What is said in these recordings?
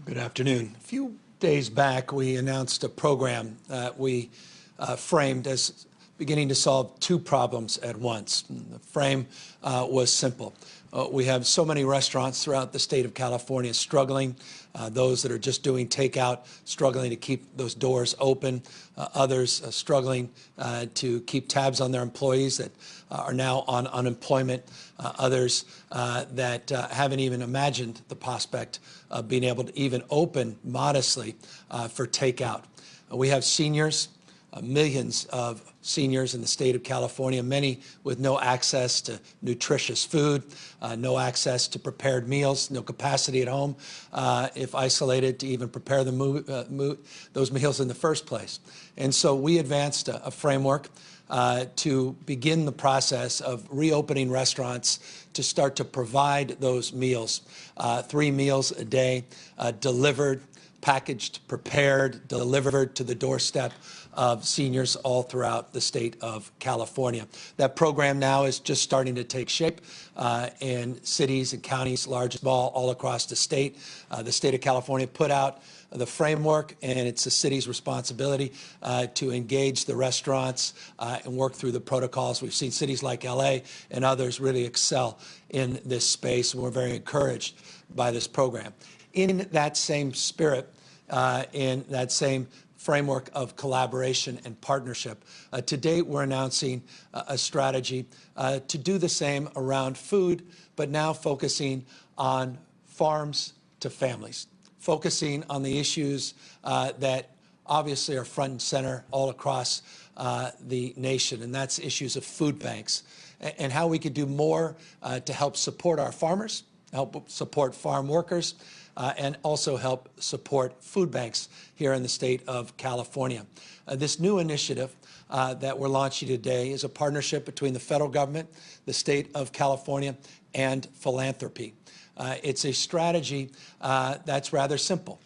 Good afternoon. A few days back, we announced a program that we framed as beginning to solve two problems at once. And the frame was simple. We have so many restaurants throughout the state of California struggling, those that are just doing takeout, struggling to keep those doors open, others struggling to keep tabs on their employees that are now on unemployment, others that haven't even imagined the prospect of being able to even open modestly for takeout. We have seniors, millions of seniors in the state of California, many with no access to nutritious food, no access to prepared meals, no capacity at home, if isolated, to even prepare those meals in the first place. And so we advanced a framework to begin the process of reopening restaurants to start to provide those meals, 3 meals a day, delivered, packaged, prepared, delivered to the doorstep of seniors all throughout the state of California. That program now is just starting to take shape in cities and counties, large and small, all across the state. The state of California put out the framework, and it's the city's responsibility to engage the restaurants and work through the protocols. We've seen cities like LA and others really excel in this space, and we're very encouraged by this program. In that same spirit, in that same framework of collaboration and partnership, to date we're announcing a strategy to do the same around food, but now focusing on farms to families, focusing on the issues that obviously are front and center all across the nation, and that's issues of food banks and how we could do more to help support our farmers, help support farm workers, and also help support food banks here in the state of California. This new initiative that we're launching today is a partnership between the federal government, the state of California, and philanthropy. It's a strategy that's rather simple.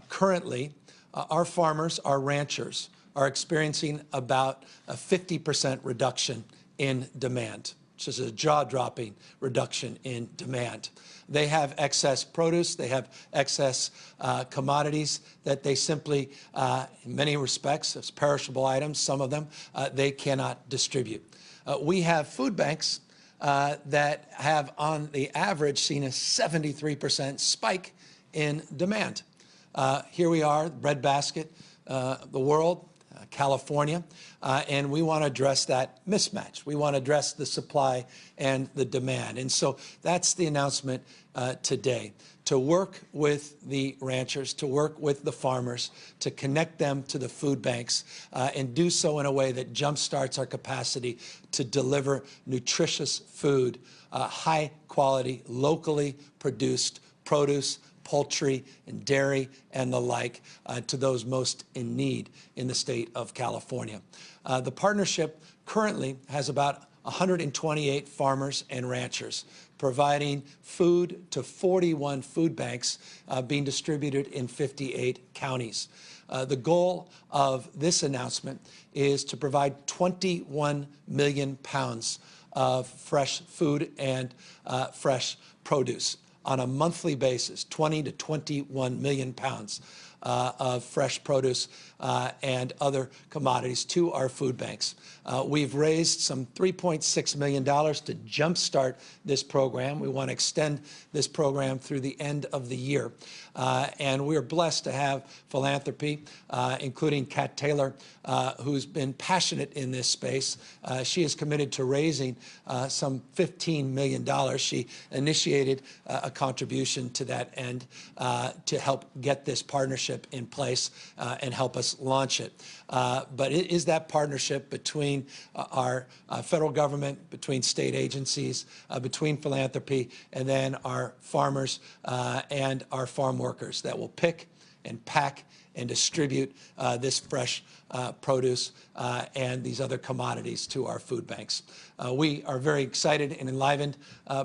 Currently, our farmers, our ranchers, are experiencing about a 50% reduction in demand, which is a jaw-dropping reduction in demand. They have excess produce, they have excess commodities that they simply, in many respects, as perishable items, some of them, they cannot distribute. We have food banks that have, on the average, seen a 73% spike in demand. Here we are, breadbasket, the world, California, and we want to address that mismatch. We want to address the supply and the demand. And so that's the announcement today, to work with the ranchers, to work with the farmers, to connect them to the food banks, and do so in a way that jumpstarts our capacity to deliver nutritious food, high quality, locally produced produce, poultry and dairy and the like to those most in need in the state of California. The partnership currently has about 128 farmers and ranchers providing food to 41 food banks being distributed in 58 counties. The goal of this announcement is to provide 21 million pounds of fresh food and fresh produce on a monthly basis, 20 to 21 million pounds of fresh produce and other commodities to our food banks. We've raised some $3.6 million to jumpstart this program. We want to extend this program through the end of the year. And we're blessed to have philanthropy, including Kat Taylor, who's been passionate in this space. She is committed to raising some $15 million. She initiated a contribution to that end to help get this partnership in place and help us launch it. But it is that partnership between our federal government, between state agencies, between philanthropy, and then our farmers and our farm workers that will pick and pack and distribute this fresh produce and these other commodities to our food banks. We are very excited and enlivened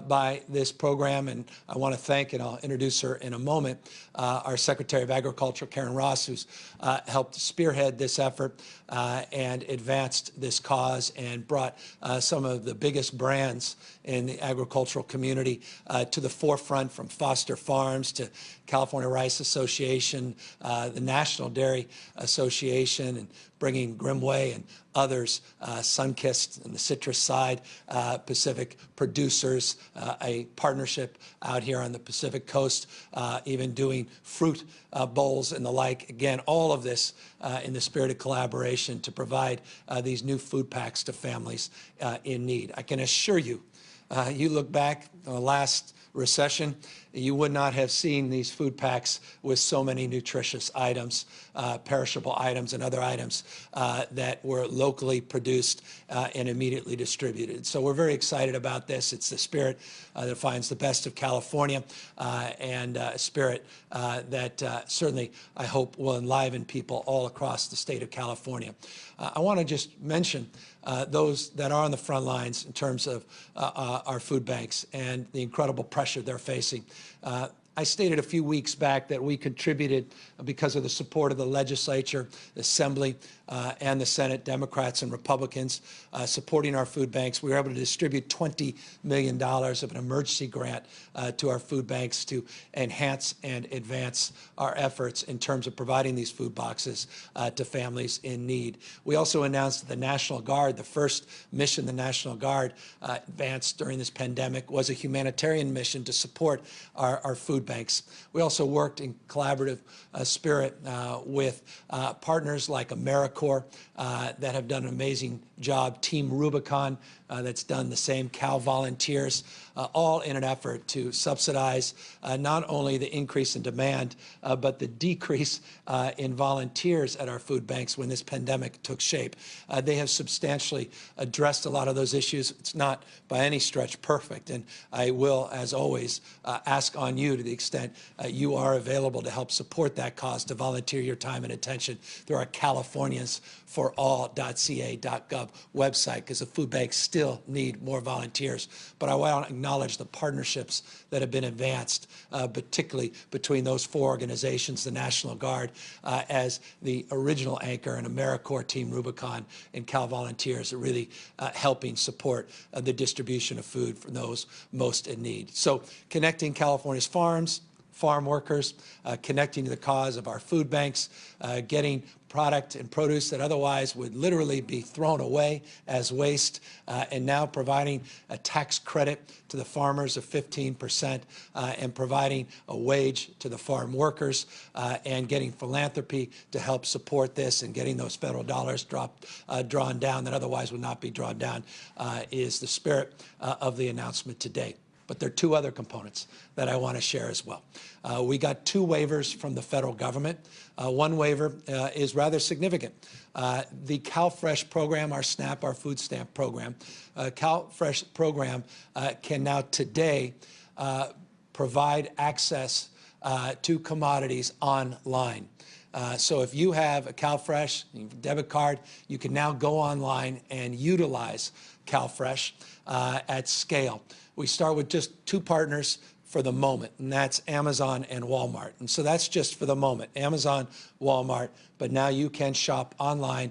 by this program, and I want to thank, and I'll introduce her in a moment, our Secretary of Agriculture, Karen Ross, who's helped spearhead this effort and advanced this cause and brought some of the biggest brands in the agricultural community to the forefront, from Foster Farms to California Rice Association, the National Dairy Association, and bringing Grimway and others, Sunkist and the citrus side, Pacific producers, a partnership out here on the Pacific coast, even doing fruit bowls and the like. Again, all of this in the spirit of collaboration to provide these new food packs to families in need. I can assure you, you look back on the last recession, you would not have seen these food packs with so many nutritious items, perishable items, and other items that were locally produced and immediately distributed. So we're very excited about this. It's the spirit that finds the best of California, and a spirit that certainly, I hope, will enliven people all across the state of California. I want to just mention those that are on the front lines in terms of our food banks and the incredible pressure they're facing. I stated a few weeks back that we contributed, because of the support of the legislature, the Assembly, and the Senate, Democrats and Republicans, supporting our food banks. We were able to distribute $20 million of an emergency grant to our food banks to enhance and advance our efforts in terms of providing these food boxes to families in need. We also announced that the National Guard, the first mission the National Guard advanced during this pandemic, was a humanitarian mission to support our food banks. We also worked in collaborative spirit with partners like AmeriCorps that have done an amazing job, Team Rubicon that's done the same, Cal Volunteers, all in an effort to subsidize not only the increase in demand, but the decrease in volunteers at our food banks when this pandemic took shape. They have substantially addressed a lot of those issues. It's not by any stretch perfect, and I will, as always, ask on you, to the extent you are available to help support that cause, to volunteer your time and attention through our CaliforniansForAll.ca.gov website, because the food banks still need more volunteers. But I want to acknowledge the partnerships that have been advanced, particularly between those four organizations, the National Guard as the original anchor, and AmeriCorps, Team Rubicon, and Cal Volunteers are really helping support the distribution of food for those most in need. So connecting California's farms, farm workers, connecting to the cause of our food banks, getting product and produce that otherwise would literally be thrown away as waste, and now providing a tax credit to the farmers of 15%, and providing a wage to the farm workers, and getting philanthropy to help support this, and getting those federal dollars drawn down that otherwise would not be drawn down, is the spirit of the announcement today. But there are two other components that I want to share as well. We got two waivers from the federal government. One waiver is rather significant. The CalFresh program, our SNAP, our food stamp program, CalFresh program can now today provide access to commodities online. So if you have a CalFresh debit card, you can now go online and utilize CalFresh at scale. We start with just two partners for the moment, and that's Amazon and Walmart. And so that's just for the moment, Amazon, Walmart, but now you can shop online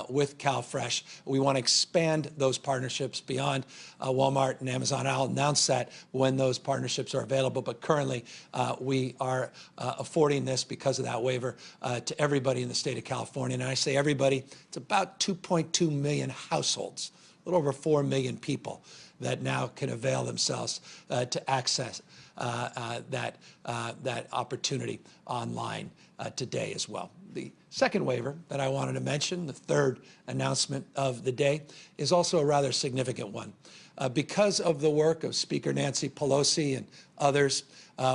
with CalFresh. We want to expand those partnerships beyond Walmart and Amazon. I'll announce that when those partnerships are available, but currently we are affording this, because of that waiver, to everybody in the state of California. And I say everybody, it's about 2.2 million households, a little over 4 million people that now can avail themselves to access that opportunity online today as well. The second waiver that I wanted to mention, the third announcement of the day, is also a rather significant one. Because of the work of Speaker Nancy Pelosi and others,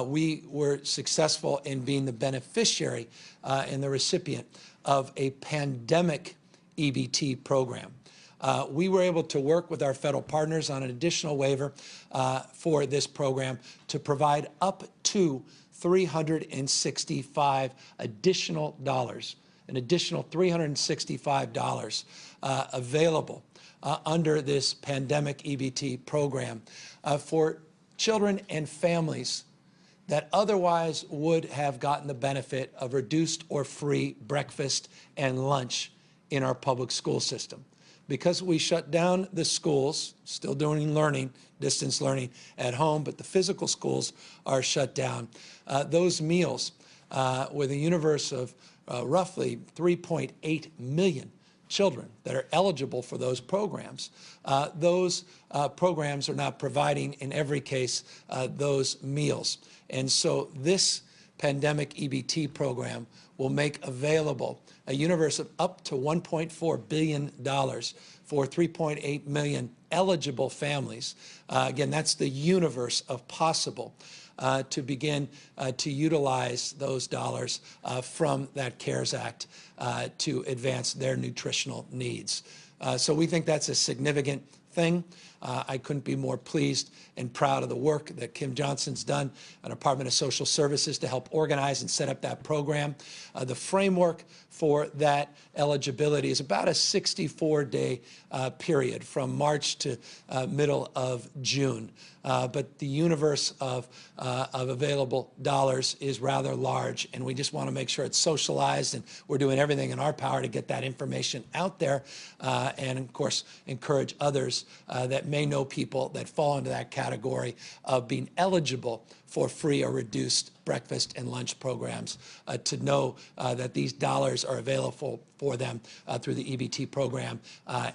we were successful in being the beneficiary and the recipient of a pandemic EBT program. We were able to work with our federal partners on an additional waiver for this program to provide up to $365 additional dollars, an additional $365 available under this pandemic EBT program for children and families that otherwise would have gotten the benefit of reduced or free breakfast and lunch in our public school system. Because we shut down the schools, still doing learning, distance learning at home, but the physical schools are shut down. Those meals, with a universe of roughly 3.8 million children that are eligible for those programs, those programs are not providing, in every case, those meals. And so this pandemic EBT program will make available a universe of up to $1.4 billion for 3.8 million eligible families. Again, that's the universe of possible to begin to utilize those dollars from that CARES Act to advance their nutritional needs. So we think that's a significant thing. I couldn't be more pleased and proud of the work that Kim Johnson's done at the Department of Social Services to help organize and set up that program. The framework for that eligibility is about a 64-day period from March to middle of June. But the universe of available dollars is rather large, and we just want to make sure it's socialized, and we're doing everything in our power to get that information out there, and of course encourage others that may know people that fall into that category of being eligible for free or reduced breakfast and lunch programs to know that these dollars are available for them through the EBT program,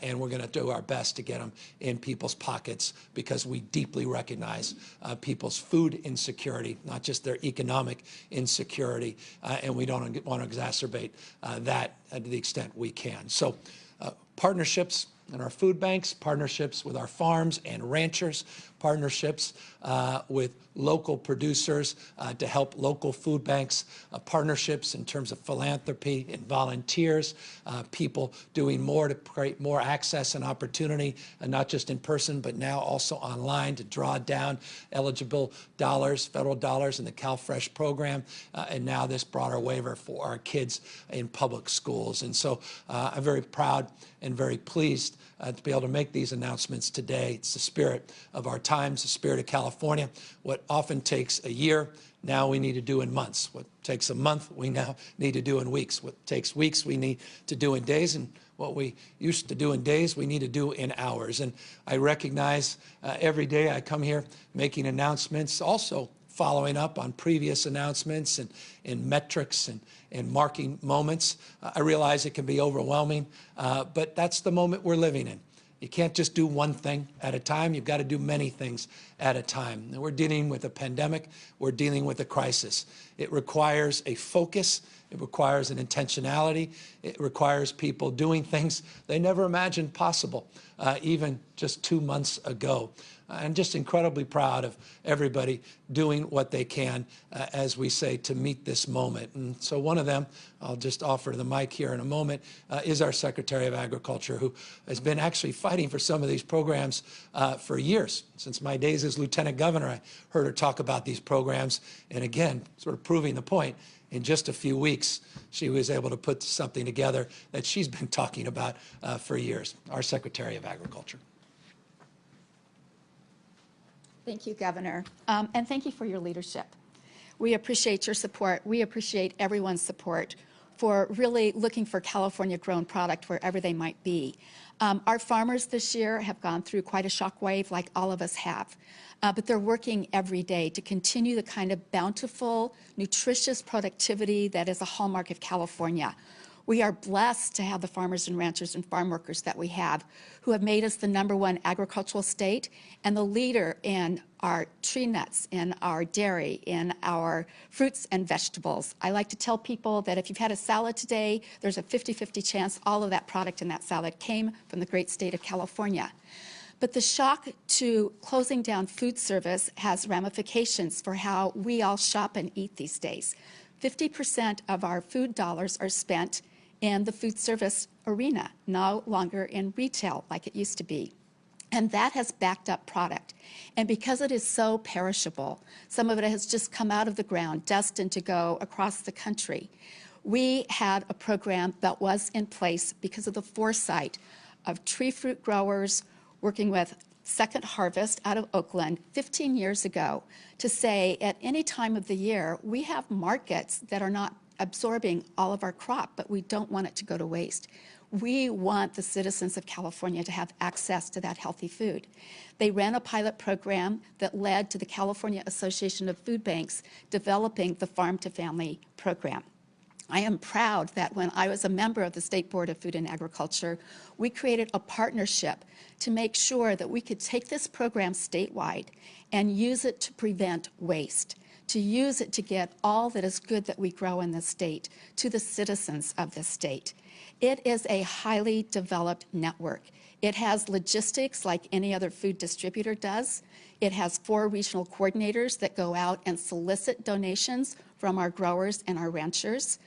and we're going to do our best to get them in people's pockets because we deeply recognize people's food insecurity, not just their economic insecurity, and we don't want to exacerbate that to the extent we can. So partnerships in our food banks, partnerships with our farms and ranchers, partnerships with local producers to help local food banks, partnerships in terms of philanthropy and volunteers, people doing more to create more access and opportunity, and not just in person, but now also online to draw down eligible dollars, federal dollars in the CalFresh program, and now this broader waiver for our kids in public schools. And so I'm very proud and very pleased to be able to make these announcements today. It's the spirit of our times, the spirit of California. What often takes a year, now we need to do in months. What takes a month, we now need to do in weeks. What takes weeks, we need to do in days. And what we used to do in days, we need to do in hours. And I recognize every day I come here making announcements, also following up on previous announcements and metrics and marking moments. I realize it can be overwhelming, but that's the moment we're living in. You can't just do one thing at a time. You've got to do many things at a time. And we're dealing with a pandemic. We're dealing with a crisis. It requires a focus. It requires an intentionality. It requires people doing things they never imagined possible, even just 2 months ago. I'm just incredibly proud of everybody doing what they can, as we say, to meet this moment. And so one of them, I'll just offer the mic here in a moment, is our Secretary of Agriculture, who has been actually fighting for some of these programs for years. Since my days as Lieutenant Governor, I heard her talk about these programs. And again, sort of proving the point, in just a few weeks, she was able to put something together that she's been talking about for years, our Secretary of Agriculture. Thank you, Governor, and thank you for your leadership. We appreciate your support. We appreciate everyone's support for really looking for California-grown product wherever they might be. Our farmers this year have gone through quite a shockwave, like all of us have, but they're working every day to continue the kind of bountiful, nutritious productivity that is a hallmark of California. We are blessed to have the farmers and ranchers and farm workers that we have, who have made us the #1 agricultural state and the leader in our tree nuts, in our dairy, in our fruits and vegetables. I like to tell people that if you've had a salad today, there's a 50-50 chance all of that product in that salad came from the great state of California. But the shock to closing down food service has ramifications for how we all shop and eat these days. 50% of our food dollars are spent in the food service arena, no longer in retail like it used to be. And that has backed up product. And because it is so perishable, some of it has just come out of the ground, destined to go across the country. We had a program that was in place because of the foresight of tree fruit growers working with Second Harvest out of Oakland 15 years ago to say at any time of the year, we have markets that are not absorbing all of our crop, but we don't want it to go to waste. We want the citizens of California to have access to that healthy food. They ran a pilot program that led to the California Association of Food Banks developing the Farm to Family program. I am proud that when I was a member of the State Board of Food and Agriculture, we created a partnership to make sure that we could take this program statewide and use it to prevent waste, to use it to get all that is good that we grow in this state to the citizens of this state. It is a highly developed network. It has logistics like any other food distributor does. It has 4 regional coordinators that go out and solicit donations from our growers and our ranchers.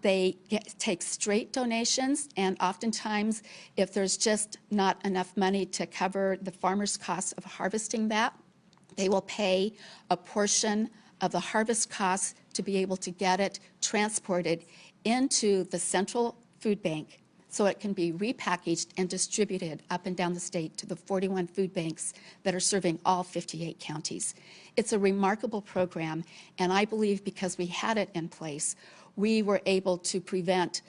They take straight donations, and oftentimes, if there's just not enough money to cover the farmer's costs of harvesting that, they will pay a portion of the harvest costs to be able to get it transported into the central food bank so it can be repackaged and distributed up and down the state to the 41 food banks that are serving all 58 counties. It's a remarkable program, and I believe because we had it in place, we were able to prevent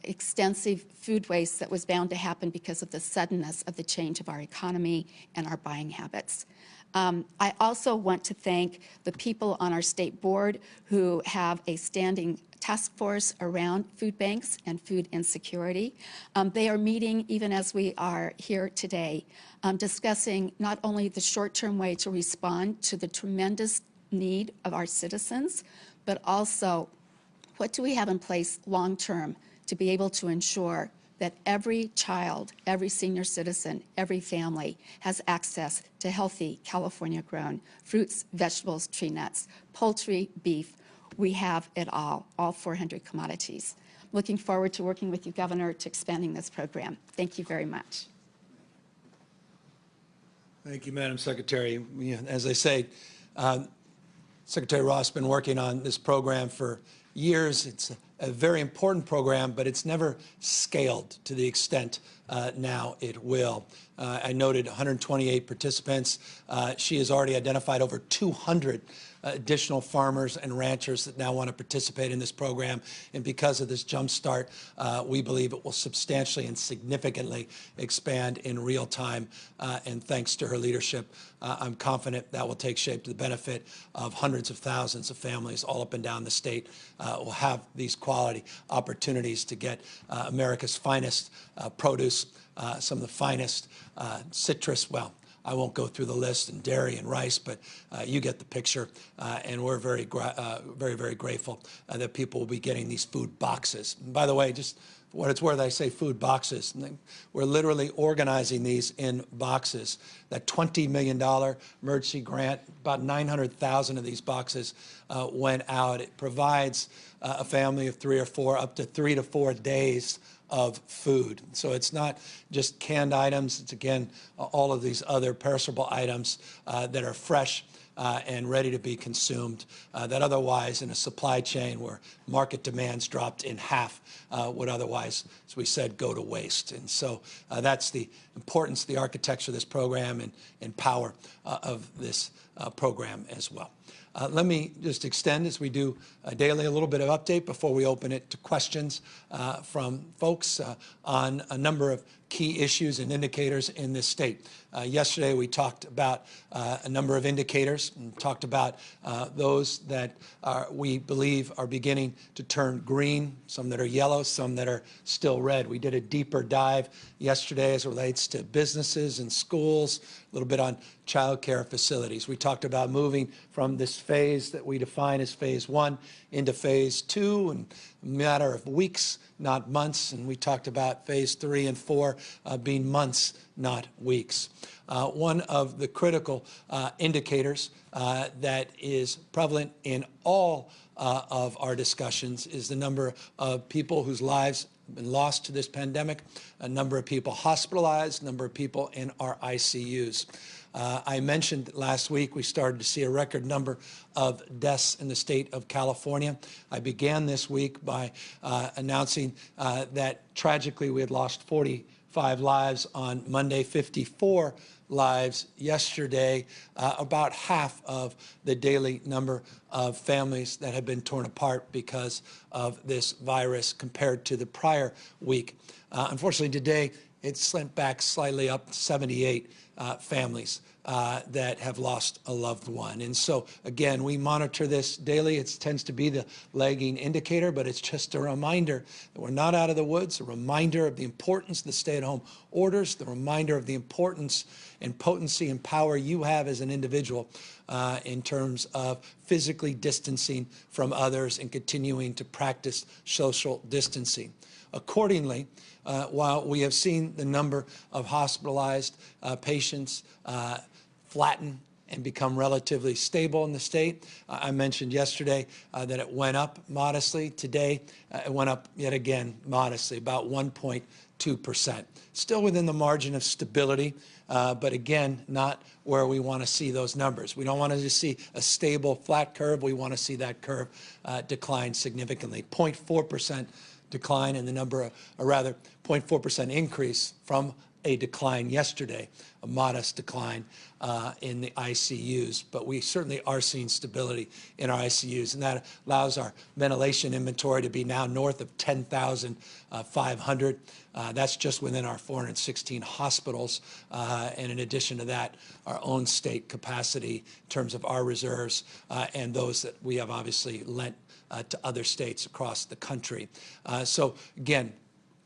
extensive food waste that was bound to happen because of the suddenness of the change of our economy and our buying habits. I also want to thank the people on our state board who have a standing task force around food banks and food insecurity. They are meeting, even as we are here today, discussing not only the short-term way to respond to the tremendous need of our citizens, but also what do we have in place long-term to be able to ensure that every child, every senior citizen, every family has access to healthy California-grown fruits, vegetables, tree nuts, poultry, beef. We have it all 400 commodities. Looking forward to working with you, Governor, to expanding this program. Thank you very much. Thank you, Madam Secretary. As I say, Secretary Ross has been working on this program for years. It's a very important program, but it's never scaled to the extent now it will. I noted 128 participants. She has already identified over 200 additional farmers and ranchers that now want to participate in this program. And because of this jump start, we believe it will substantially and significantly expand in real time. And thanks to her leadership, I'm confident that will take shape to the benefit of hundreds of thousands of families all up and down the state will have these quality opportunities to get America's finest produce, some of the finest citrus, well, I won't go through the list, and dairy and rice, but you get the picture. And we're very, very grateful that people will be getting these food boxes. And by the way, just for what it's worth, I say food boxes. We're literally organizing these in boxes. That $20 million emergency grant, about 900,000 of these boxes went out. It provides a family of 3 or 4 up to 3 to 4 days of food. So it's not just canned items. It's, again, all of these other perishable items that are fresh and ready to be consumed that otherwise in a supply chain where market demands dropped in half would otherwise, as we said, go to waste. And so that's the importance, the architecture of this program and power of this program as well. Let me just extend, as we do daily, a little bit of update before we open it to questions from folks on a number of key issues and indicators in this state. Yesterday, we talked about a number of indicators and talked about those that we believe are beginning to turn green, some that are yellow, some that are still red. We did a deeper dive yesterday as it relates to businesses and schools, a little bit on child care facilities. We talked about moving from this phase that we define as phase 1 into phase 2 in a matter of weeks, not months. And we talked about phase 3 and 4 being months, not weeks. One of the critical indicators that is prevalent in all of our discussions is the number of people whose lives have been lost to this pandemic, a number of people hospitalized, number of people in our ICUs. I mentioned last week we started to see a record number of deaths in the state of California. I began this week by announcing that tragically we had lost 45 lives on Monday, 54 lives yesterday, about half of the daily number of families that have been torn apart because of this virus compared to the prior week. Unfortunately, today it slipped back slightly up, 78 families that have lost a loved one. And so, again, we monitor this daily. It tends to be the lagging indicator, but it's just a reminder that we're not out of the woods, a reminder of the importance of the stay-at-home orders, the reminder of the importance and potency and power you have as an individual in terms of physically distancing from others and continuing to practice social distancing. Accordingly, while we have seen the number of hospitalized patients flatten and become relatively stable in the state, I mentioned yesterday that it went up modestly. Today, it went up yet again modestly, about 1.2%. Still within the margin of stability, but again, not where we want to see those numbers. We don't want to just see a stable, flat curve. We want to see that curve decline significantly. 0.4% decline in the number, or rather 0.4% increase from a decline yesterday, a modest decline in the ICUs. But we certainly are seeing stability in our ICUs, and that allows our ventilation inventory to be now north of 10,500. That's just within our 416 hospitals. And in addition to that, our own state capacity in terms of our reserves and those that we have obviously lent to other states across the country. So again,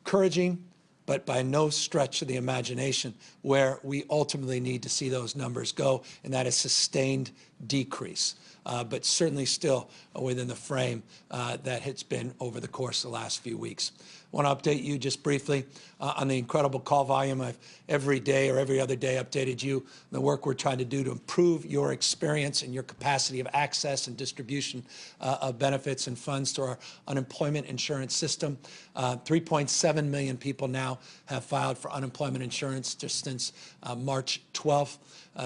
encouraging, but by no stretch of the imagination where we ultimately need to see those numbers go, and that is sustained decrease, but certainly still within the frame that it's been over the course of the last few weeks. I want to update you just briefly on the incredible call volume. I've every day or every other day updated you on the work we're trying to do to improve your experience and your capacity of access and distribution of benefits and funds to our unemployment insurance system. 3.7 million people now have filed for unemployment insurance just since March 12th.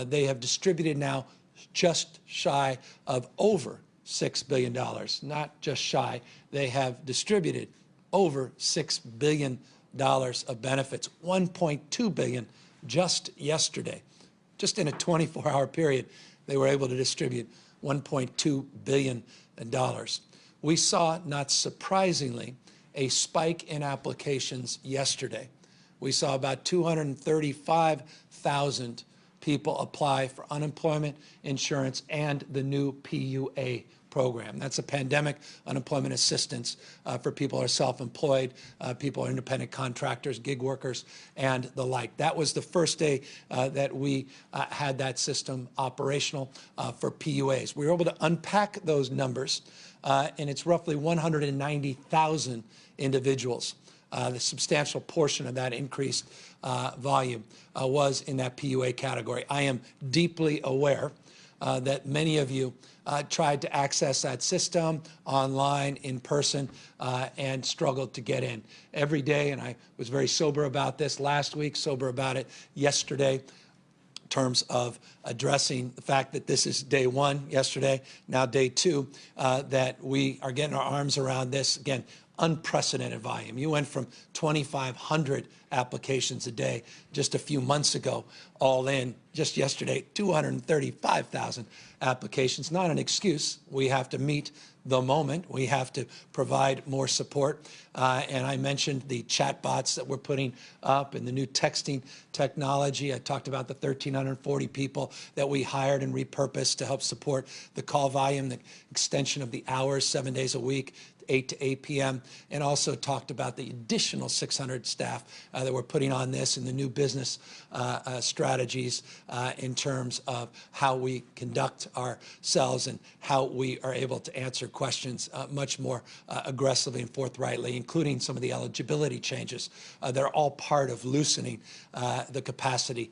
They have distributed now just shy of over $6 billion, not just shy. They have distributed over $6 billion of benefits, $1.2 billion just yesterday. Just in a 24-hour period, they were able to distribute $1.2 billion. We saw, not surprisingly, a spike in applications yesterday. We saw about 235,000 people apply for unemployment insurance and the new PUA program. That's a pandemic unemployment assistance for people who are self-employed, people who are independent contractors, gig workers, and the like. That was the first day that we had that system operational for PUAs. We were able to unpack those numbers, and it's roughly 190,000 individuals. The substantial portion of that increased volume was in that PUA category. I am deeply aware that many of you tried to access that system online, in person, and struggled to get in every day. And I was very sober about this last week, sober about it yesterday, in terms of addressing the fact that this is day one yesterday, now day two, that we are getting our arms around this. Again, unprecedented volume. You went from 2,500 applications a day just a few months ago, all in, just yesterday, 235,000 applications. Not an excuse. We have to meet the moment. We have to provide more support. And I mentioned the chatbots that we're putting up and the new texting technology. I talked about the 1,340 people that we hired and repurposed to help support the call volume, the extension of the hours, 7 days a week, 8 to 8 p.m., and also talked about the additional 600 staff that we're putting on this and the new business strategies in terms of how we conduct ourselves and how we are able to answer questions much more aggressively and forthrightly, including some of the eligibility changes that are all part of loosening the capacity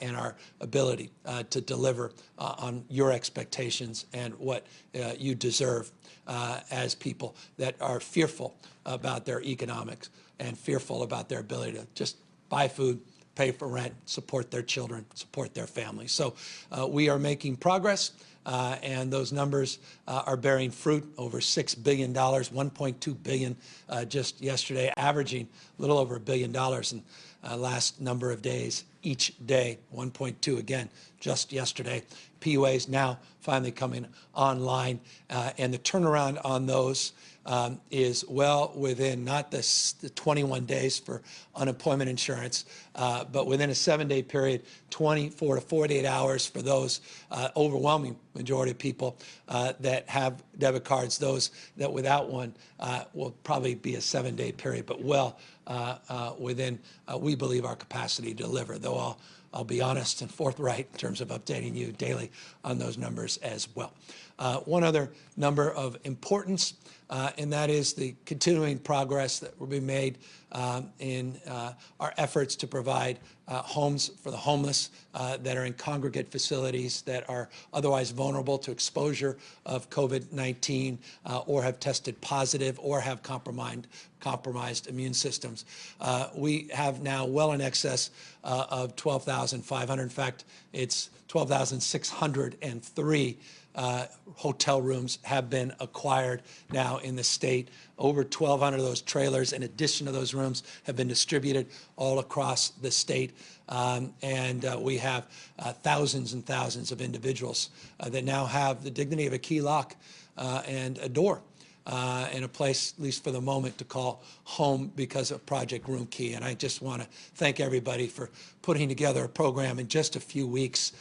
and our ability to deliver on your expectations and what you deserve as people that are fearful about their economics and fearful about their ability to just buy food, pay for rent, support their children, support their families. So we are making progress, and those numbers are bearing fruit. Over $6 billion, $1.2 billion just yesterday, averaging a little over $1 billion in last number of days each day, 1.2 again just yesterday. PUAs now finally coming online, and the turnaround on those is well within not the 21 days for unemployment insurance, but within a 7-day period, 24 to 48 hours for those overwhelming majority of people that have debit cards. Those that without one will probably be a 7-day period, but well within, we believe, our capacity to deliver, though I'll be honest and forthright in terms of updating you daily on those numbers as well. One other number of importance, and that is the continuing progress that will be made in our efforts to provide homes for the homeless that are in congregate facilities that are otherwise vulnerable to exposure of COVID-19 or have tested positive or have compromised immune systems. We have now well in excess of 12,500. In fact, it's 12,603 hotel rooms have been acquired now in the state. Over 1,200 of those trailers, in addition to those rooms, have been distributed all across the state. And we have thousands and thousands of individuals that now have the dignity of a key lock and a door and a place, at least for the moment, to call home because of Project Room Key. And I just want to thank everybody for putting together a program in just a few weeks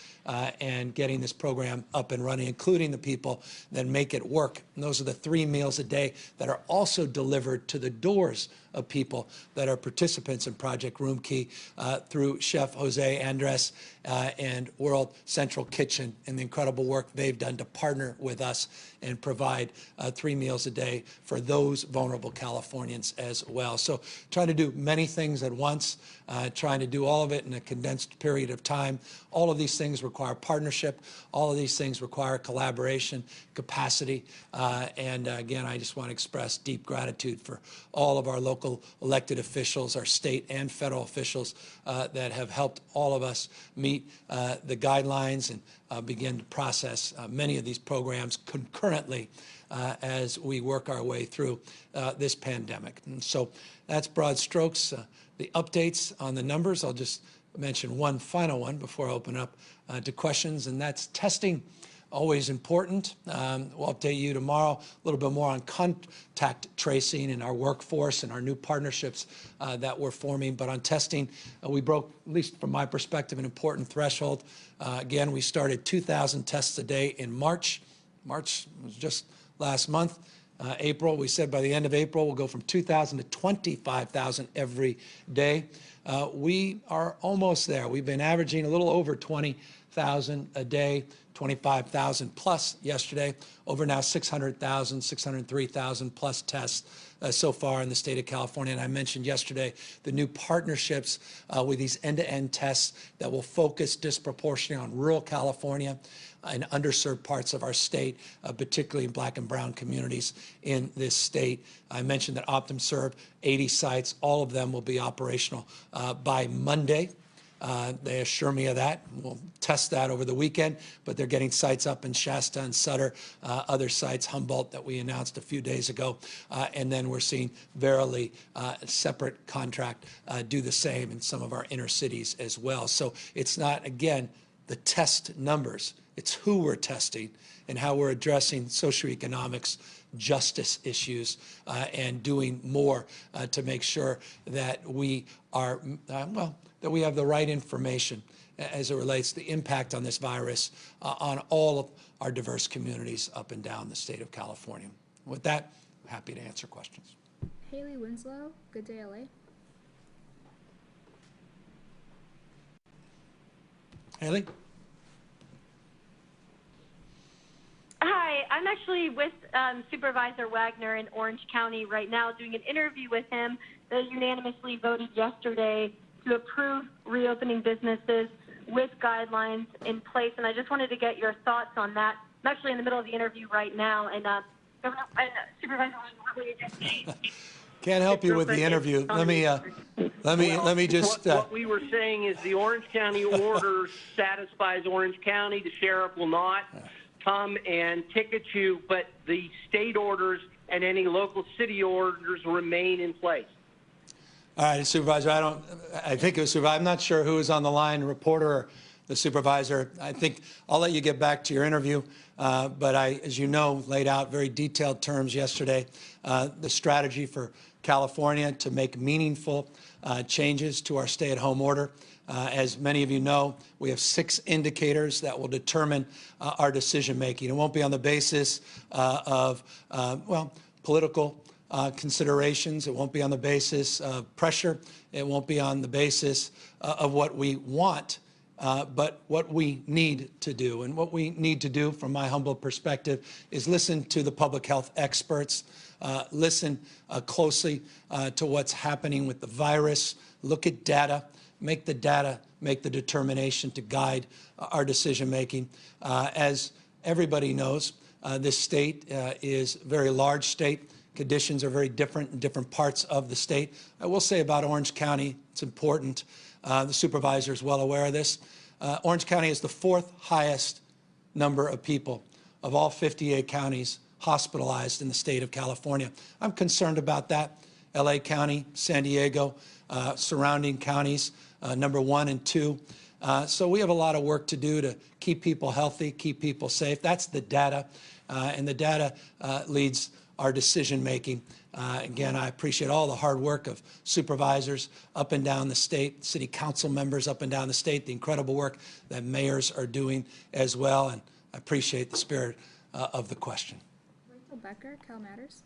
and getting this program up and running, including the people that make it work. And those are the 3 meals a day that are also delivered to the doors of people that are participants in Project Room Key through Chef Jose Andres and World Central Kitchen and the incredible work they've done to partner with us and provide 3 meals a day for those vulnerable Californians as well. So trying to do many things at once, trying to do all of it in a condensed period of time. All of these things require partnership. All of these things require collaboration, capacity. And again, I just want to express deep gratitude for all of our local elected officials, our state and federal officials that have helped all of us meet the guidelines and begin to process many of these programs concurrently as we work our way through this pandemic. And so that's broad strokes. The updates on the numbers, I'll just mention one final one before I open up to questions, and that's testing. Always important. We'll update you tomorrow a little bit more on contact tracing and our workforce and our new partnerships that we're forming. But on testing, we broke, at least from my perspective, an important threshold. Again, we started 2,000 tests a day in March. March was just last month. April, we said by the end of April, we'll go from 2,000 to 25,000 every day. We are almost there. We've been averaging a little over 20,000 a day, 25,000 plus yesterday, over now 600,000, 603,000 plus tests so far in the state of California. And I mentioned yesterday the new partnerships with these end-to-end tests that will focus disproportionately on rural California and underserved parts of our state, particularly in Black and brown communities in this state. I mentioned that OptumServe, 80 sites, all of them will be operational by Monday. They assure me of that. We'll test that over the weekend, but they're getting sites up in Shasta and Sutter, other sites, Humboldt, that we announced a few days ago. And then we're seeing Verily, a separate contract, do the same in some of our inner cities as well. So it's not, again, the test numbers. It's who we're testing and how we're addressing socioeconomics, justice issues, and doing more to make sure that we are, that we have the right information as it relates to the impact on this virus on all of our diverse communities up and down the state of California. With that, I'm happy to answer questions. Haley Winslow, Good Day LA. Haley? Hi, I'm actually with Supervisor Wagner in Orange County right now doing an interview with him. They unanimously voted yesterday to approve reopening businesses with guidelines in place, and I just wanted to get your thoughts on that. I'm actually in the middle of the interview right now, and Supervisor Wagner, Can't help you with the interview. Let me just. What we were saying is the Orange County order satisfies Orange County. The sheriff will not come and ticket you, but the state orders and any local city orders remain in place. All right, Supervisor, I think it was Supervisor. I'm not sure who is on the line, reporter or the supervisor. I think I'll let you get back to your interview, but I, as you know, laid out very detailed terms yesterday, the strategy for California to make meaningful changes to our stay-at-home order. As many of you know, we have 6 indicators that will determine our decision-making. It won't be on the basis of, political considerations. It won't be on the basis of pressure. It won't be on the basis of what we want, but what we need to do. And what we need to do, from my humble perspective, is listen to the public health experts, listen closely to what's happening with the virus, look at data, make the determination to guide our decision-making. As everybody knows, this state is a very large state. Conditions are very different in different parts of the state. I will say about Orange County, it's important. The supervisor is well aware of this. Orange County is the 4th highest number of people of all 58 counties hospitalized in the state of California. I'm concerned about that. LA County, San Diego, surrounding counties, number 1 and 2. So we have a lot of work to do to keep people healthy, keep people safe. That's the data, and the data leads our decision-making. Again, I appreciate all the hard work of supervisors up and down the state, city council members up and down the state, the incredible work that mayors are doing as well, and I appreciate the spirit of the question. Rachel Becker, Cal Matters.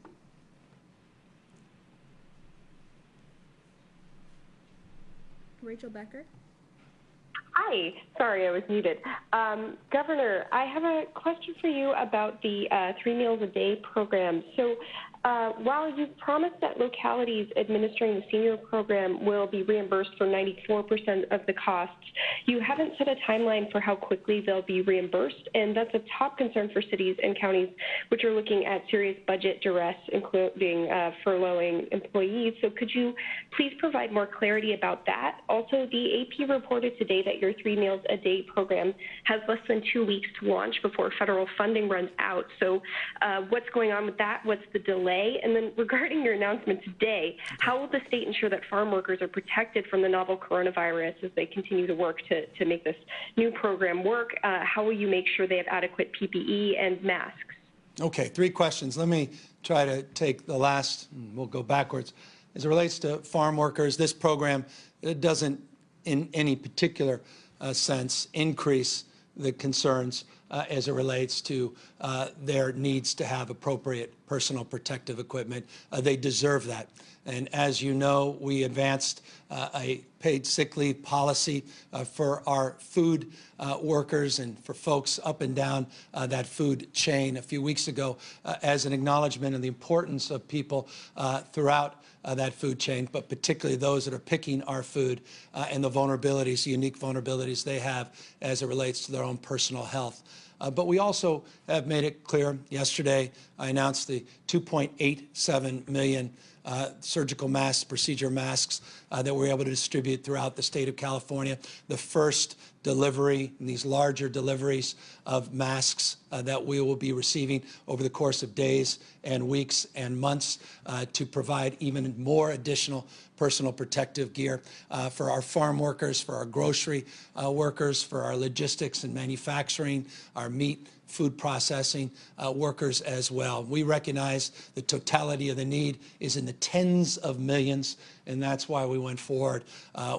Rachel Becker. Hi, sorry, I was muted. Governor, I have a question for you about the 3 meals a day program. So while you've promised that localities administering the senior program will be reimbursed for 94% of the costs, you haven't set a timeline for how quickly they'll be reimbursed, and that's a top concern for cities and counties which are looking at serious budget duress, including furloughing employees. So could you please provide more clarity about that? Also, the AP reported today that your 3 meals a day program has less than 2 weeks to launch before federal funding runs out. So what's going on with that? What's the delay? And then regarding your announcement today, how will the state ensure that farm workers are protected from the novel coronavirus as they continue to work to make this new program work? How will you make sure they have adequate PPE and masks? Okay, 3 questions. Let me try to take the last, and we'll go backwards. As it relates to farm workers, this program, it doesn't in any particular sense increase the concerns as it relates to their needs to have appropriate personal protective equipment. They deserve that. And as you know, we advanced a paid sick leave policy for our food workers and for folks up and down that food chain a few weeks ago as an acknowledgement of the importance of people throughout that food chain, but particularly those that are picking our food and the vulnerabilities, the unique vulnerabilities they have as it relates to their own personal health. But we also have made it clear. Yesterday, I announced the 2.87 million surgical masks, procedure masks that we're able to distribute throughout the state of California. The first delivery, and these larger deliveries of masks that we will be receiving over the course of days and weeks and months to provide even more additional personal protective gear for our farm workers, for our grocery workers, for our logistics and manufacturing, our meat, food processing workers as well. We recognize the totality of the need is in the tens of millions, and that's why we went forward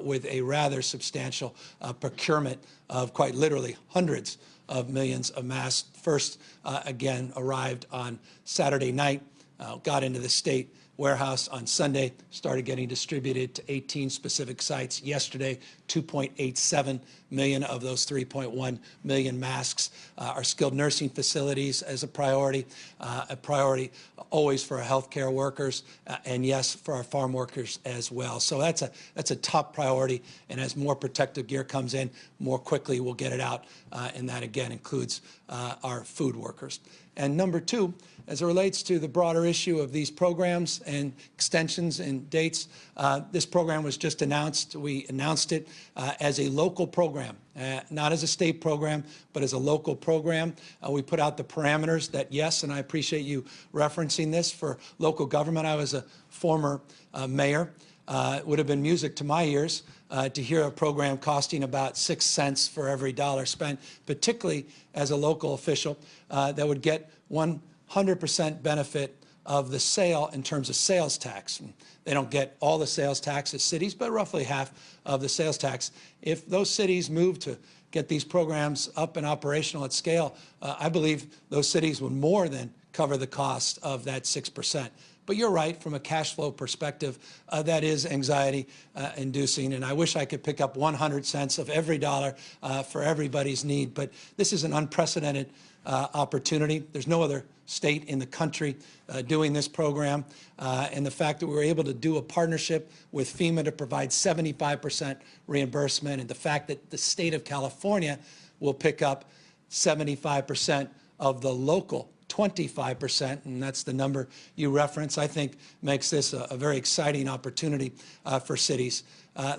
with a rather substantial procurement of quite literally hundreds of millions of masks. First, again, arrived on Saturday night. got into the state warehouse on Sunday, started getting distributed to 18 specific sites yesterday, 2.87 million of those 3.1 million masks. Our skilled nursing facilities as a priority always for our healthcare workers, and yes, for our farm workers as well. So that's a top priority, and as more protective gear comes in, more quickly we'll get it out, and that again includes our food workers. And number two, as it relates to the broader issue of these programs and extensions and dates, this program was just announced. We announced it as a local program, not as a state program, but as a local program. We put out the parameters that, yes, and I appreciate you referencing this, for local government. I was a former mayor. It would have been music to my ears to hear a program costing about 6 cents for every dollar spent, particularly as a local official that would get 100% benefit of the sale in terms of sales tax. They don't get all the sales tax as cities, but roughly half of the sales tax. If those cities move to get these programs up and operational at scale, I believe those cities would more than cover the cost of that 6%. But you're right, from a cash flow perspective, that is anxiety-inducing, and I wish I could pick up 100 cents of every dollar for everybody's need. But this is an unprecedented opportunity. There's no other state in the country doing this program, and the fact that we were able to do a partnership with FEMA to provide 75% reimbursement, and the fact that the state of California will pick up 75% of the local 25%, and that's the number you reference, I think makes this a very exciting opportunity for cities.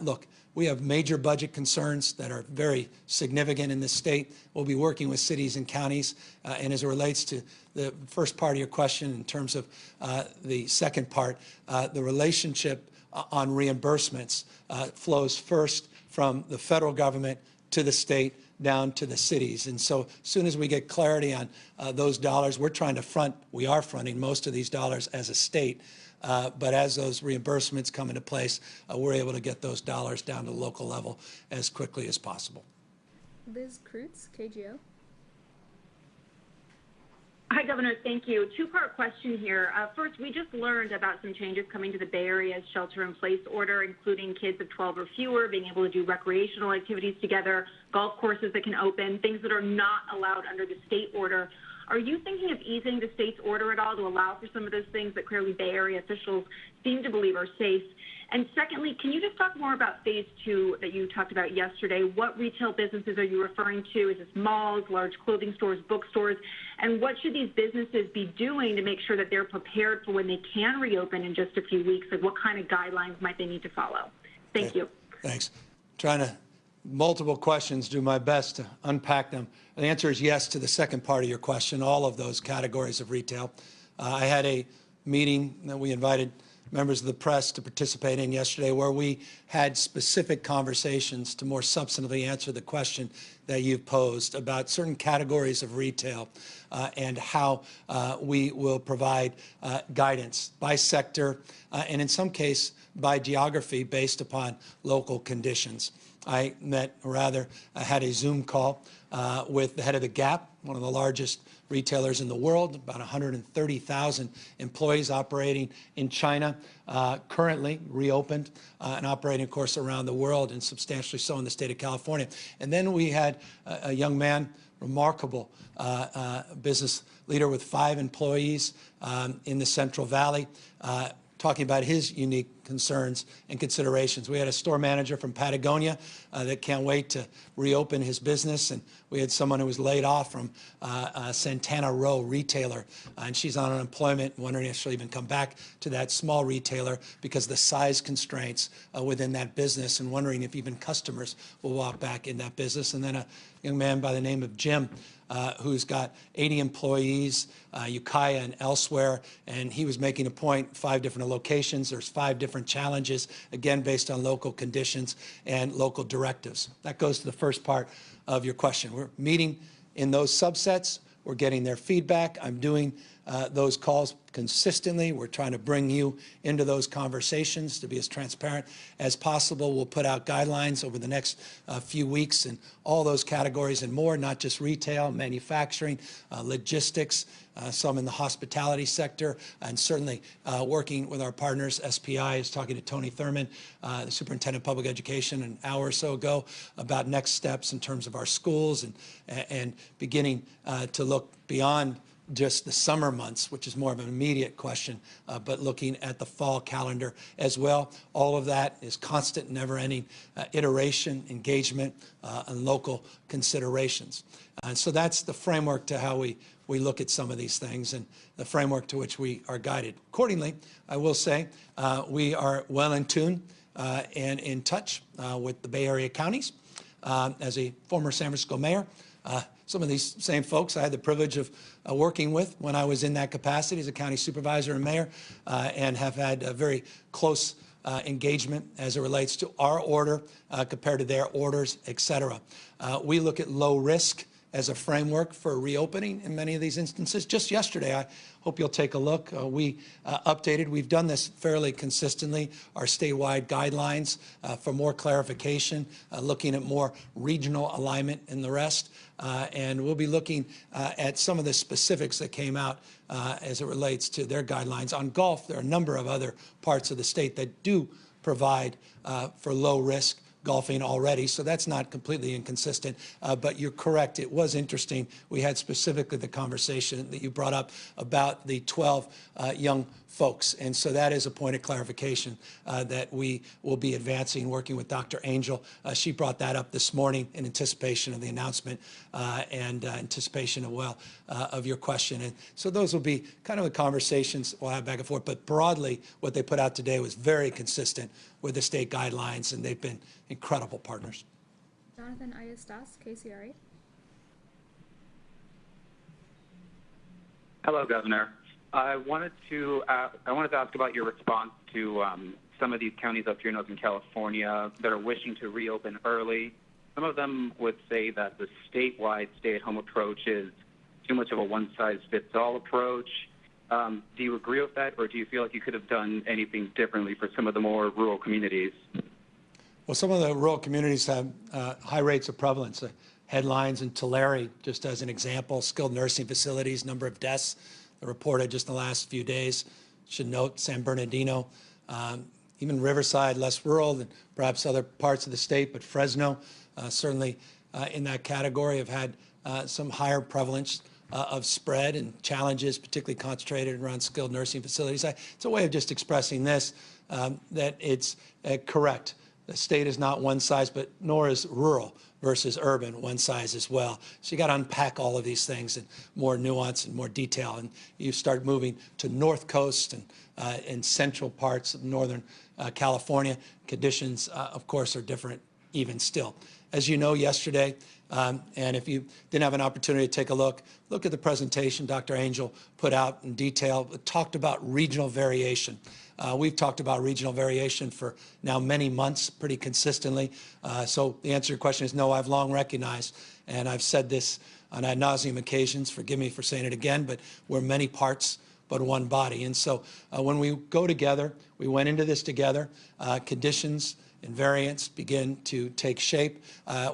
Look, we have major budget concerns that are very significant in this state. We'll be working with cities and counties, and as it relates to the first part of your question in terms of the second part, the relationship on reimbursements flows first from the federal government to the state, down to the cities. And so as soon as we get clarity on those dollars, we are fronting most of these dollars as a state, but as those reimbursements come into place, we're able to get those dollars down to the local level as quickly as possible. Liz Kreutz, KGO. Hi, Governor. Thank you. Two-part question here. First, we just learned about some changes coming to the Bay Area's shelter-in-place order, including kids of 12 or fewer being able to do recreational activities together, golf courses that can open, things that are not allowed under the state order. Are you thinking of easing the state's order at all to allow for some of those things that clearly Bay Area officials seem to believe are safe? And secondly, can you just talk more about phase two that you talked about yesterday? What retail businesses are you referring to? Is this malls, large clothing stores, bookstores? And what should these businesses be doing to make sure that they're prepared for when they can reopen in just a few weeks? Like, what kind of guidelines might they need to follow? Thank you. Thanks. Trying to multiple questions, do my best to unpack them. The answer is yes to the second part of your question, all of those categories of retail. I had a meeting that we invited members of the press to participate in yesterday, where we had specific conversations to more substantively answer the question that you've posed about certain categories of retail and how we will provide guidance by sector and in some case by geography based upon local conditions. I had a Zoom call with the head of the Gap, one of the largest retailers in the world, about 130,000 employees operating in China, currently reopened and operating, of course, around the world and substantially so in the state of California. And then we had a young man, remarkable business leader with 5 employees in the Central Valley, talking about his unique concerns and considerations. We had a store manager from Patagonia that can't wait to reopen his business, and we had someone who was laid off from Santana Row retailer, and she's on unemployment, wondering if she'll even come back to that small retailer because of the size constraints within that business, and wondering if even customers will walk back in that business. And then a young man by the name of Jim, who's got 80 employees, Ukiah and elsewhere, and he was making a point, 5 different locations. There's 5 different challenges, again, based on local conditions and local directives. That goes to the first part of your question. We're meeting in those subsets. We're getting their feedback. I'm doing those calls consistently. We're trying to bring you into those conversations to be as transparent as possible. We'll put out guidelines over the next few weeks in all those categories and more, not just retail, manufacturing, logistics, some in the hospitality sector, and certainly working with our partners. SPI is talking to Tony Thurman, the Superintendent of Public Education, an hour or so ago about next steps in terms of our schools and beginning to look beyond just the summer months, which is more of an immediate question, but looking at the fall calendar as well. All of that is constant, never-ending iteration, engagement, and local considerations. And so that's the framework to how we look at some of these things and the framework to which we are guided. Accordingly, I will say we are well in tune and in touch with the Bay Area counties. As a former San Francisco mayor, some of these same folks I had the privilege of working with when I was in that capacity as a county supervisor and mayor, and have had a very close engagement as it relates to our order compared to their orders, et cetera. We look at low risk as a framework for reopening in many of these instances. Just yesterday, I hope you'll take a look. We updated, we've done this fairly consistently, our statewide guidelines for more clarification, looking at more regional alignment and the rest. And we'll be looking at some of the specifics that came out as it relates to their guidelines. On golf, there are a number of other parts of the state that do provide for low risk golfing already, so that's not completely inconsistent, but you're correct. It was interesting. We had specifically the conversation that you brought up about the 12 young folks, and so that is a point of clarification that we will be advancing, working with Dr. Angel. She brought that up this morning in anticipation of the announcement and anticipation of your question. And so those will be kind of the conversations we'll have back and forth, but broadly, what they put out today was very consistent with the state guidelines, and they've been incredible partners. Jonathan Iastas, KCRA. Hello, Governor. I wanted to ask about your response to some of these counties up here in Northern California that are wishing to reopen early. Some of them would say that the statewide stay-at-home approach is too much of a one-size-fits-all approach. Do you agree with that, or do you feel like you could have done anything differently for some of the more rural communities? Well, some of the rural communities have high rates of prevalence. Headlines in Tulare, just as an example, skilled nursing facilities, number of deaths reported just in the last few days. Should note San Bernardino, even Riverside, less rural than perhaps other parts of the state, but Fresno, certainly in that category, have had some higher prevalence of spread and challenges, particularly concentrated around skilled nursing facilities. It's a way of just expressing this, that it's correct. The state is not one size, but nor is rural versus urban one size as well. So you got to unpack all of these things in more nuance and more detail. And you start moving to North Coast and central parts of Northern California. Conditions, of course, are different even still. As you know, yesterday, and if you didn't have an opportunity to take a look at the presentation Dr. Angel put out in detail. It talked about regional variation. We've talked about regional variation for now many months pretty consistently. So the answer to your question is no, I've long recognized, and I've said this on ad nauseum occasions, forgive me for saying it again, but we're many parts but one body. And so when we go together, we went into this together, conditions and variants begin to take shape.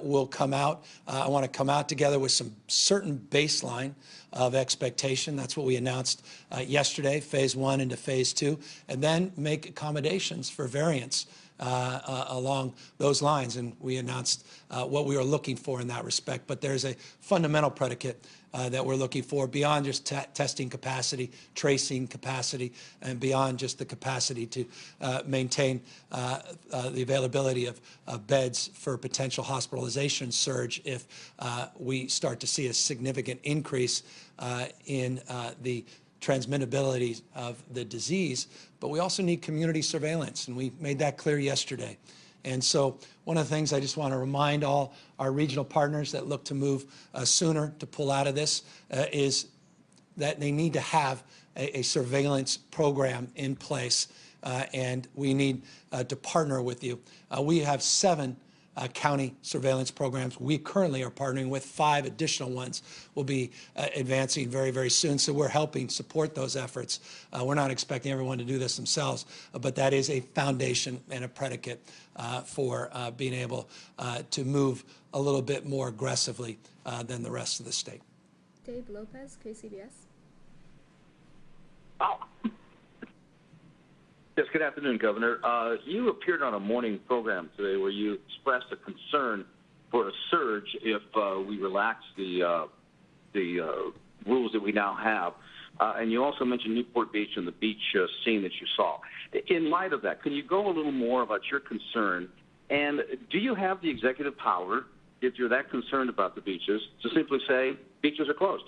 We'll come out. I want to come out together with some certain baseline of expectation. That's what we announced yesterday, phase 1 into phase 2, and then make accommodations for variants along those lines. And we announced what we were looking for in that respect. But there's a fundamental predicate that we're looking for beyond just testing capacity, tracing capacity, and beyond just the capacity to maintain the availability of beds for potential hospitalization surge if we start to see a significant increase in the transmittability of the disease. But we also need community surveillance, and we made that clear yesterday. And so one of the things I just want to remind all our regional partners that look to move sooner to pull out of this is that they need to have a surveillance program in place, and we need to partner with you. We have 7 county surveillance programs. We currently are partnering with 5 additional ones we'll be advancing very, very soon. So we're helping support those efforts. We're not expecting everyone to do this themselves, but that is a foundation and a predicate for being able to move a little bit more aggressively than the rest of the state. Dave Lopez, KCBS. Yes, good afternoon, Governor. You appeared on a morning program today where you expressed a concern for a surge if we relax the rules that we now have. And you also mentioned Newport Beach and the beach scene that you saw. In light of that, can you go a little more about your concern? And do you have the executive power, if you're that concerned about the beaches, to simply say beaches are closed?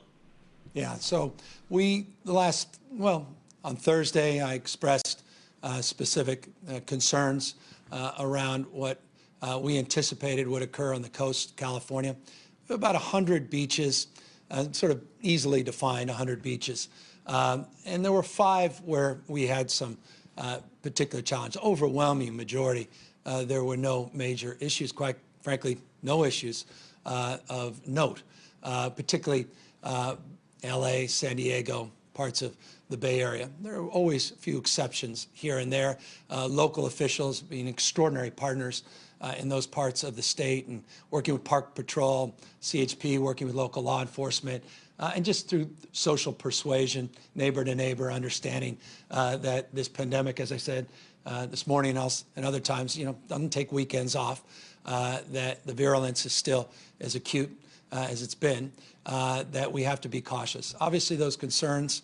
Yeah, so on Thursday, I expressed specific concerns around what we anticipated would occur on the coast of California. About 100 beaches, sort of easily defined 100 beaches. And there were 5 where we had some particular challenge. Overwhelming majority, there were no major issues, quite frankly, no issues of note, particularly LA, San Diego, parts of the Bay Area. There are always a few exceptions here and there. Local officials being extraordinary partners in those parts of the state and working with Park Patrol, CHP, working with local law enforcement, and just through social persuasion, neighbor to neighbor, understanding that this pandemic, as I said this morning and other times, doesn't take weekends off, that the virulence is still as acute as it's been, that we have to be cautious. Obviously, those concerns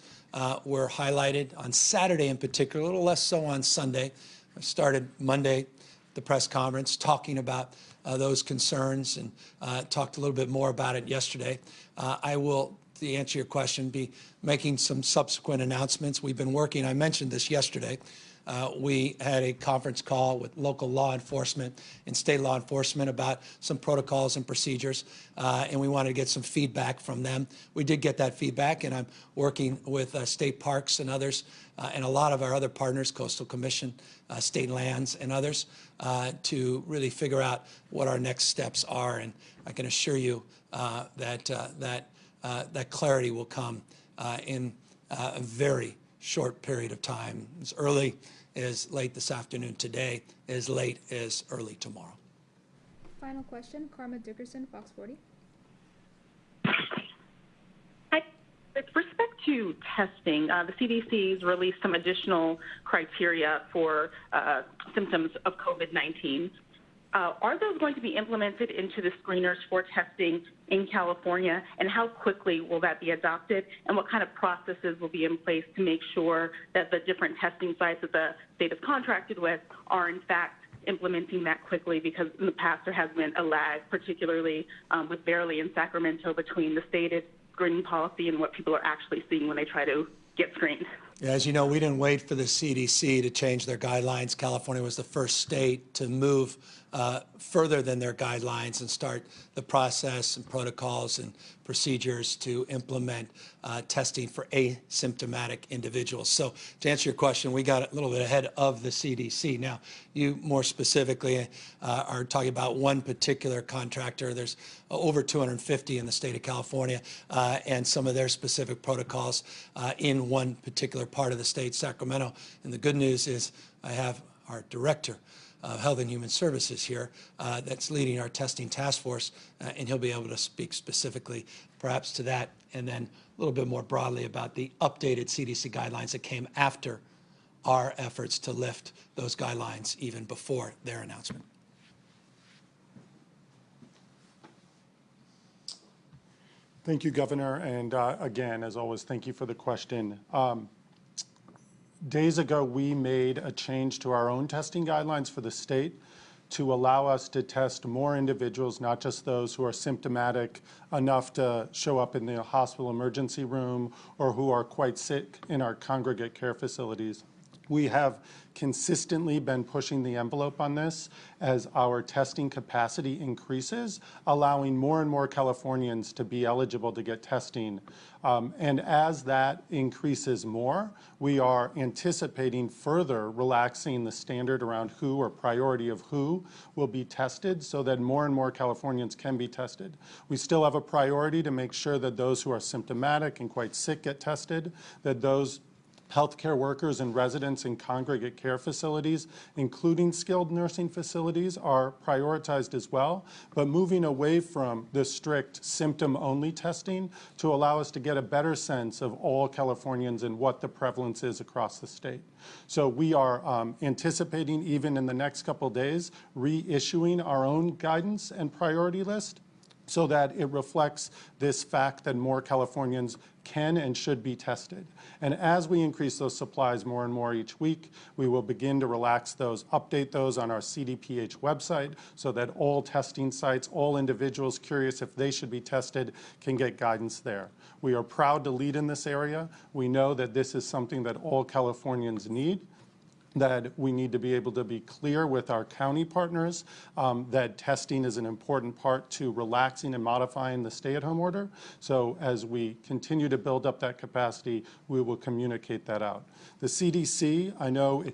were highlighted on Saturday in particular, a little less so on Sunday. I started Monday, the press conference, talking about those concerns and talked a little bit more about it yesterday. I will, to answer your question, be making some subsequent announcements. We've been working, I mentioned this yesterday, we had a conference call with local law enforcement and state law enforcement about some protocols and procedures, and we wanted to get some feedback from them. We did get that feedback, and I'm working with state parks and others, and a lot of our other partners, Coastal Commission, state lands, and others, to really figure out what our next steps are. And I can assure you that clarity will come in a very short period of time, as early as late this afternoon today, as late as early tomorrow. Final question, Karma Dickerson, Fox 40. Hi. With respect to testing, the CDC's released some additional criteria for symptoms of COVID-19. Are those going to be implemented into the screeners for testing in California, and how quickly will that be adopted, and what kind of processes will be in place to make sure that the different testing sites that the state is contracted with are in fact implementing that quickly? Because in the past there has been a lag, particularly with Verily and Sacramento, between the stated screening policy and what people are actually seeing when they try to get screened. Yeah, as you know, we didn't wait for the CDC to change their guidelines. California was the first state to move further than their guidelines and start the process and protocols and procedures to implement testing for asymptomatic individuals. So to answer your question, we got a little bit ahead of the CDC. Now, you more specifically are talking about one particular contractor. There's over 250 in the state of California, and some of their specific protocols in one particular part of the state, Sacramento. And the good news is I have our director Health and Human Services here that's leading our testing task force, and he'll be able to speak specifically perhaps to that, and then a little bit more broadly about the updated CDC guidelines that came after our efforts to lift those guidelines even before their announcement. Thank you, Governor, and again, as always, thank you for the question. Days ago, we made a change to our own testing guidelines for the state to allow us to test more individuals, not just those who are symptomatic enough to show up in the hospital emergency room or who are quite sick in our congregate care facilities. We have consistently been pushing the envelope on this as our testing capacity increases, allowing more and more Californians to be eligible to get testing. And as that increases more, we are anticipating further relaxing the standard around who, or priority of who, will be tested so that more and more Californians can be tested. We still have a priority to make sure that those who are symptomatic and quite sick get tested, that those healthcare workers and residents in congregate care facilities, including skilled nursing facilities, are prioritized as well, but moving away from the strict symptom-only testing to allow us to get a better sense of all Californians and what the prevalence is across the state. So we are anticipating, even in the next couple of days, reissuing our own guidance and priority list so that it reflects this fact that more Californians can and should be tested. And as we increase those supplies more and more each week, we will begin to relax those, update those on our CDPH website so that all testing sites, all individuals curious if they should be tested, can get guidance there. We are proud to lead in this area. We know that this is something that all Californians need, that we need to be able to be clear with our county partners that testing is an important part to relaxing and modifying the stay-at-home order. So as we continue to build up that capacity, we will communicate that out. The CDC, I know,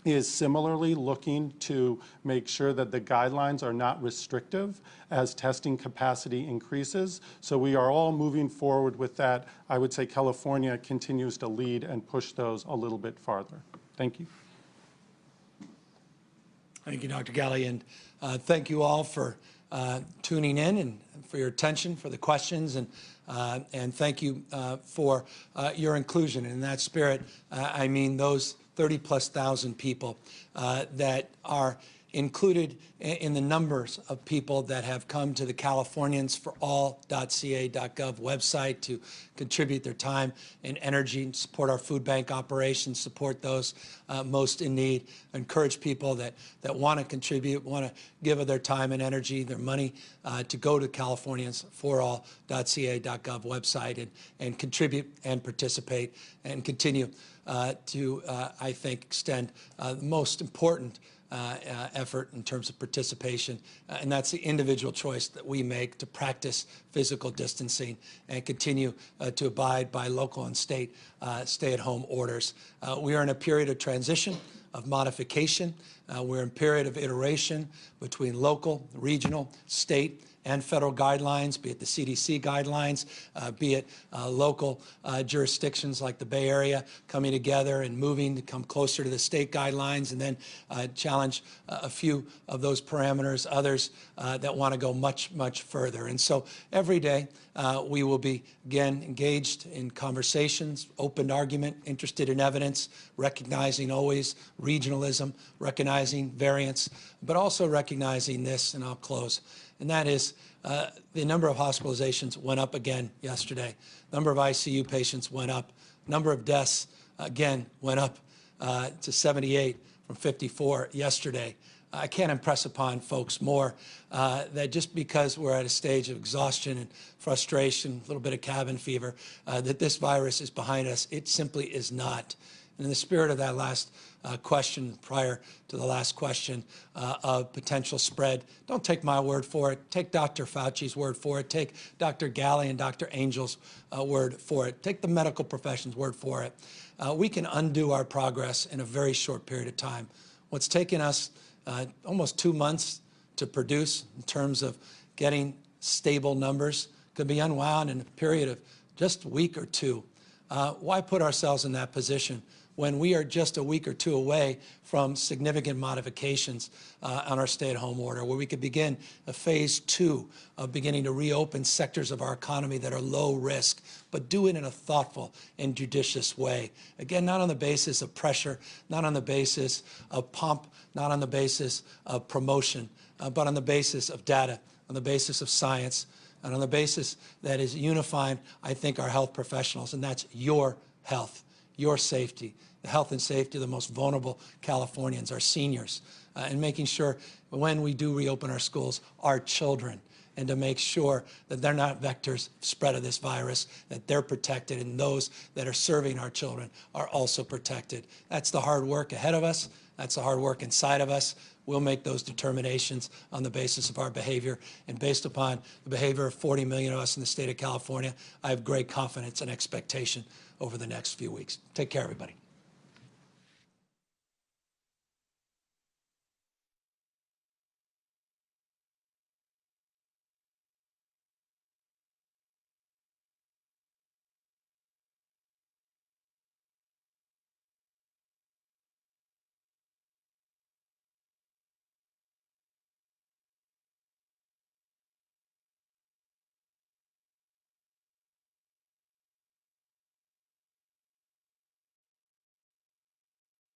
is similarly looking to make sure that the guidelines are not restrictive as testing capacity increases. So we are all moving forward with that. I would say California continues to lead and push those a little bit farther. Thank you. Thank you, Dr. Galley, and thank you all for tuning in and for your attention, for the questions, and thank you for your inclusion. In that spirit, I mean those 30,000+ people that are included in the numbers of people that have come to the CaliforniansForAll.ca.gov website to contribute their time and energy and support our food bank operations, support those most in need, encourage people that want to contribute, want to give of their time and energy, their money, to go to CaliforniansForAll.ca.gov website and contribute and participate and continue to, I think, extend the most important effort in terms of participation, and that's the individual choice that we make to practice physical distancing and continue to abide by local and state stay-at-home orders. We are in a period of transition, of modification. We're in a period of iteration between local, regional, state, and federal guidelines, be it the CDC guidelines, be it local jurisdictions like the Bay Area coming together and moving to come closer to the state guidelines, and then challenge a few of those parameters, others that want to go much, much further. And so every day we will be, again, engaged in conversations, open argument, interested in evidence, recognizing always regionalism, recognizing variance, but also recognizing this, and I'll close, and that is the number of hospitalizations went up again yesterday. Number of ICU patients went up. Number of deaths, again, went up to 78 from 54 yesterday. I can't impress upon folks more that just because we're at a stage of exhaustion and frustration, a little bit of cabin fever, that this virus is behind us. It simply is not. And in the spirit of that last question, prior to the last question of potential spread, don't take my word for it. Take Dr. Fauci's word for it. Take Dr. Galley and Dr. Angel's word for it. Take the medical profession's word for it. We can undo our progress in a very short period of time. What's taken us almost 2 months to produce in terms of getting stable numbers could be unwound in a period of just a week or two. Why put ourselves in that position when we are just a week or two away from significant modifications on our stay-at-home order, where we could begin a phase 2 of beginning to reopen sectors of our economy that are low risk, but do it in a thoughtful and judicious way. Again, not on the basis of pressure, not on the basis of pomp, not on the basis of promotion, but on the basis of data, on the basis of science, and on the basis that is unifying, I think, our health professionals, and that's your health, your safety, the health and safety of the most vulnerable Californians, our seniors, and making sure when we do reopen our schools, our children, and to make sure that they're not vectors of spread of this virus, that they're protected, and those that are serving our children are also protected. That's the hard work ahead of us. That's the hard work inside of us. We'll make those determinations on the basis of our behavior. And based upon the behavior of 40 million of us in the state of California, I have great confidence and expectation over the next few weeks. Take care, everybody.